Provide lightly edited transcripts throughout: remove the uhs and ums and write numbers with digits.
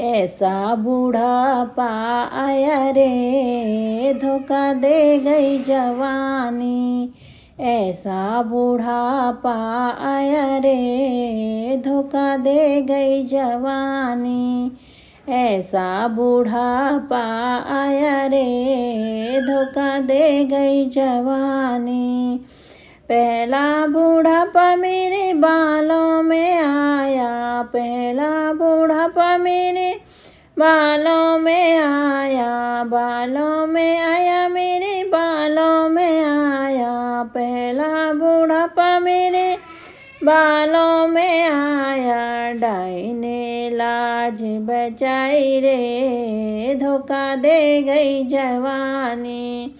ऐसा बूढ़ापा आया रे, धोखा दे गई जवानी। ऐसा बूढ़ापा आया रे, धोखा दे गई जवानी। ऐसा बूढ़ापा आया रे, धोखा दे गई जवानी। पहला बूढ़ापा मेरे बालों में आया, पहला बूढ़ापा मेरे बालों में आया, बालों में आया मेरे बालों में आया। पहला बूढ़ापा मेरे बालों में आया। डाई ने लाज बचाई रे, धोखा दे गई जवानी।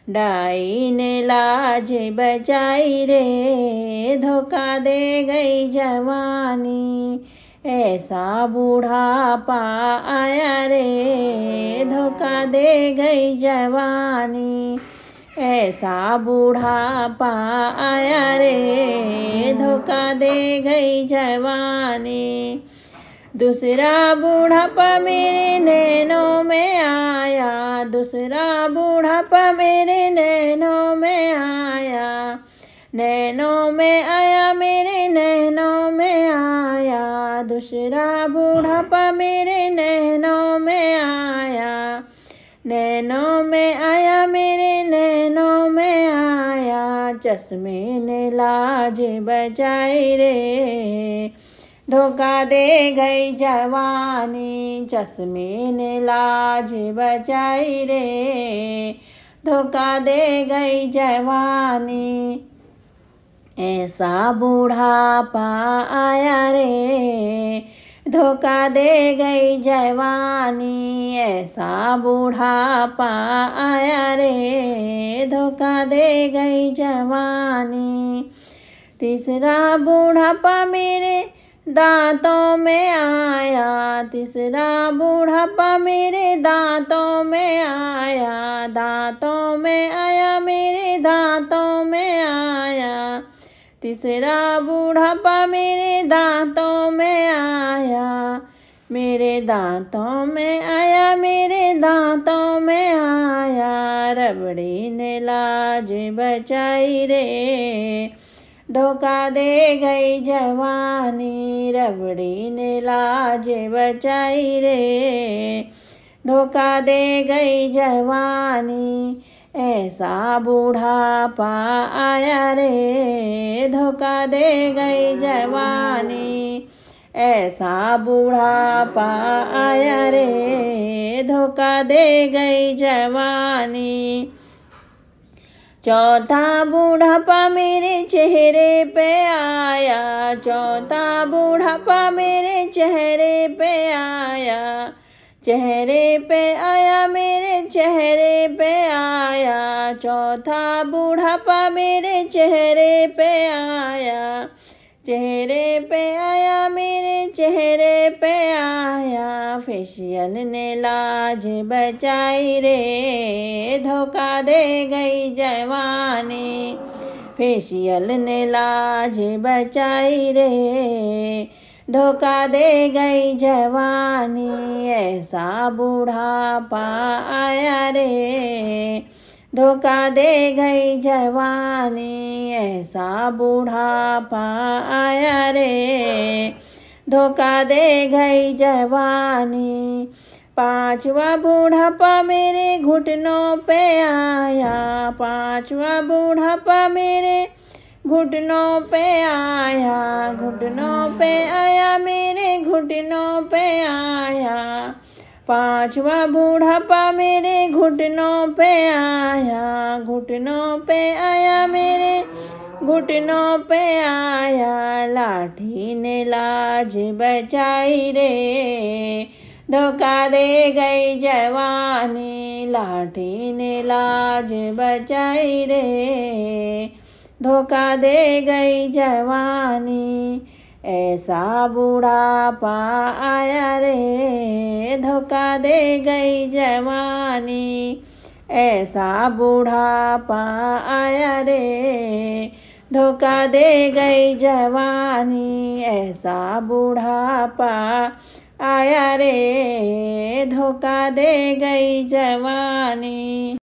डाई ने लाज बचाई रे, धोखा दे गई जवानी। ऐसा बूढ़ापा आया रे, धोखा दे गई जवानी। ऐसा बूढ़ापा आया रे, धोखा दे गई जवानी। दूसरा बूढ़ापा मेरे नैनों में आया, दूसरा बूढ़ापा मेरे नैनों में आया। नैनों में आया मेरे नैनों में आया। दूसरा बूढ़ापा मेरे नैनों में आया। नैनों में आया मेरे नैनों में आया। चश्मे ने लाज बचाई रे, धोखा दे गई जवानी। चश्मे ने लाज बचाई रे, धोखा दे गई जवानी। ऐसा बूढ़ापा आया रे, धोखा दे गई जवानी। ऐसा बूढ़ापा आया रे, धोखा दे गई जवानी। तीसरा बूढ़ापा मेरे दांतों में आया, तीसरा बूढ़ापा मेरे दांतों में आया। दांतों में आया मेरे दांतों में आया। तीसरा बूढ़ापा मेरे दांतों में आया। मेरे दांतों में आया, मेरे दांतों में आया। रबड़ी ने लाज बचाई रे, धोखा दे गई जवानी। रबड़ी ने लाज बचाई रे, धोखा दे गई जवानी। ऐसा बूढ़ापा आया रे, धोखा दे गई जवानी। ऐसा बूढ़ापा आया रे, धोखा दे गई जवानी। चौथा बूढ़ापा मेरे चेहरे पे आया, चौथा बूढ़ापा मेरे चेहरे पे आया। चेहरे पे आया मेरे चेहरे पे आया। चौथा बूढ़ापा मेरे चेहरे पे आया। चेहरे पे आया मेरे चेहरे पे आया। फेशियल ने लाज बचाई रे, धोखा दे गई जवानी। फेशियल ने लाज बचाई रे, धोखा दे गई जवानी। ऐसा बूढ़ापा आया रे, धोखा दे गई जवानी। ऐसा बूढ़ापा आया रे, धोखा दे गई जवानी। पांचवा बूढ़ापा मेरे घुटनों पे आया, पांचवा बूढ़ापा मेरे घुटनों पे आया। घुटनों पे आया मेरे घुटनों पे आया। पांचवा बूढ़ापा मेरे घुटनों पे आया। घुटनों पे आया मेरे घुटनों पे आया। लाठी ने लाज बचाई रे, धोखा दे गई जवानी। लाठी ने लाज बचाई रे, धोखा दे गई जवानी। ऐसा बूढ़ापा आया रे, धोखा दे गई जवानी। ऐसा बूढ़ापा आया रे, धोखा दे गई जवानी। ऐसा बूढ़ापा आया रे धोखा दे गई जवानी।